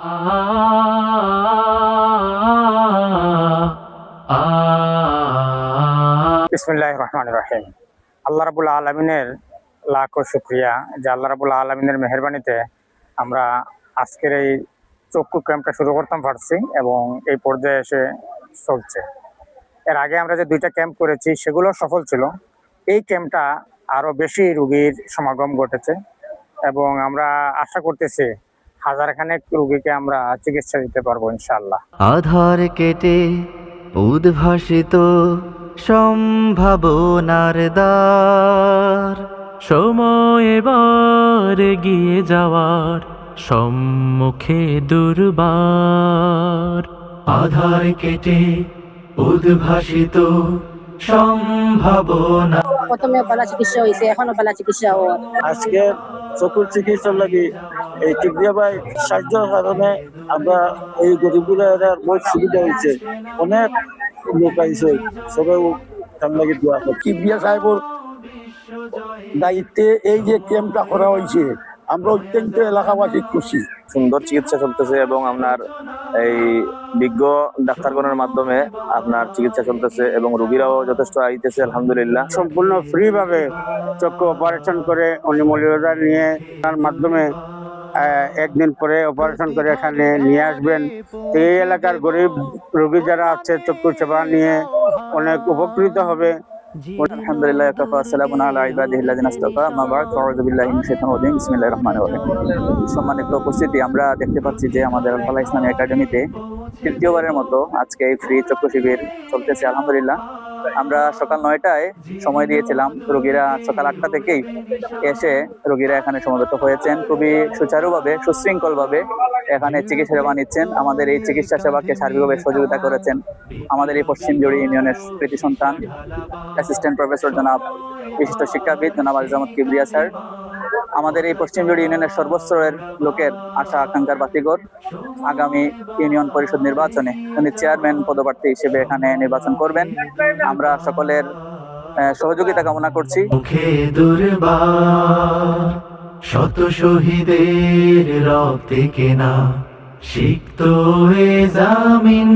বিসমিল্লাহির রহমানির রহিম। আল্লাহ রাব্বুল আলামিনের লাখো শুকরিয়া যে আল্লাহ রাব্বুল আলামিনের মেহেরবানিতে আমরা আজকের এই চক্ষু ক্যাম্পটা শুরু করতে পারছি এবং এই পর্যায়ে এসে চলছে। এর আগে আমরা যে 2টা ক্যাম্প করেছি সেগুলো সফল ছিল। এই ক্যাম্পটা আরো বেশি রোগীর সমাগম ঘটেছে এবং আমরা আশা করতেছি হাজারখানেক রোগীকে আমরা চিকিৎসা দিতে পারবো ইনশাআল্লাহ। আধার কেটে উদ্ভাসিত সম্ভাবনার দ্বার, সময় এবার এগিয়ে যাওয়ার সম্মুখে দুর্বার। আধার কেটে উদ্ভাসিত সম্ভাবনা। প্রথমে পালা চিকিৎসা হয়েছে, এখনো পালা চিকিৎসা হয়। আজকে চকুর চিকিৎসার লাগি এই কিবরিয়া ভাই সাহায্যের কারণে আমরা এই গরিবগুলো বহুত সুবিধা হয়েছে। অনেক লোক আইছে, সবাই তার লাগে দোয়া করে। কিবরিয়া সাহেবের দায়িত্বে এই যে ক্যাম্পটা করা হয়েছে, আমরা অত্যন্ত এলাকাবাসী খুশি। সুন্দর চিকিৎসা চলতেছে এবং আপনার এই বিজ্ঞ ডাক্তারগণের মাধ্যমে আপনার চিকিৎসা চলতেছে এবং রোগীরাও যথেষ্ট আইতেছে আলহামদুলিল্লাহ। সম্পূর্ণ ফ্রি ভাবে চক্ষু অপারেশন করে উনি মলিউদার নিয়ে তার মাধ্যমে একদিন পরে অপারেশন করে এখানে নিয়ে আসবেন। এই এলাকার গরিব রোগী যারা আছে চক্ষু সেবা নিয়ে অনেক উপকৃত হবে। আলহামদুলিল্লাহ আসসালামু আলা ইবাদিহিল্লাযিনা ইসতাফা আম্মা বা'দ আউযু বিল্লাহি মিনাশ শাইতানির রাজিম বিসমিল্লাহির রহমানির রহিম। সম্মানিত উপস্থিতি, আমরা দেখতে পাচ্ছি যে আমাদের আল ফালাহ ইসলামী একাডেমিতে তৃতীয়বারের মতো আজকে এই ফ্রি চক্ষু শিবির চলতেছে আলহামদুলিল্লাহ। আমরা সকাল 9টায় সময় দিয়েছিলাম, রোগীরা সকাল 8টা থেকেই এসে রোগীরা এখানে সমবেত হয়েছেন। খুবই সুচারুভাবে সুশৃঙ্খলভাবে এখানে চিকিৎসা সেবা নিচ্ছেন। আমাদের এই চিকিৎসা সেবাকে সার্বিকভাবে সহযোগিতা করেছেন আমাদের এই পশ্চিমজুড়ি ইউনিয়নের কৃতি সন্তান অ্যাসিস্ট্যান্ট প্রফেসর জনাব বিশিষ্ট শিক্ষাবিদ জনাব আজমত কিবরিয়া স্যার। আমাদের এই পশ্চিমজুড়ি ইউনিয়নের সর্বস্তরের লোকের আশা আকাঙ্ক্ষার বাতিঘর। আগামী ইউনিয়ন পরিষদ নির্বাচনে উনি চেয়ারম্যান পদপ্রার্থী হিসেবে এখানে নির্বাচন করবেন। আমরা সকলের সহযোগিতা কামনা করছি। শত শহীদের রক্তে কেনা সিক্ত এ জামিন।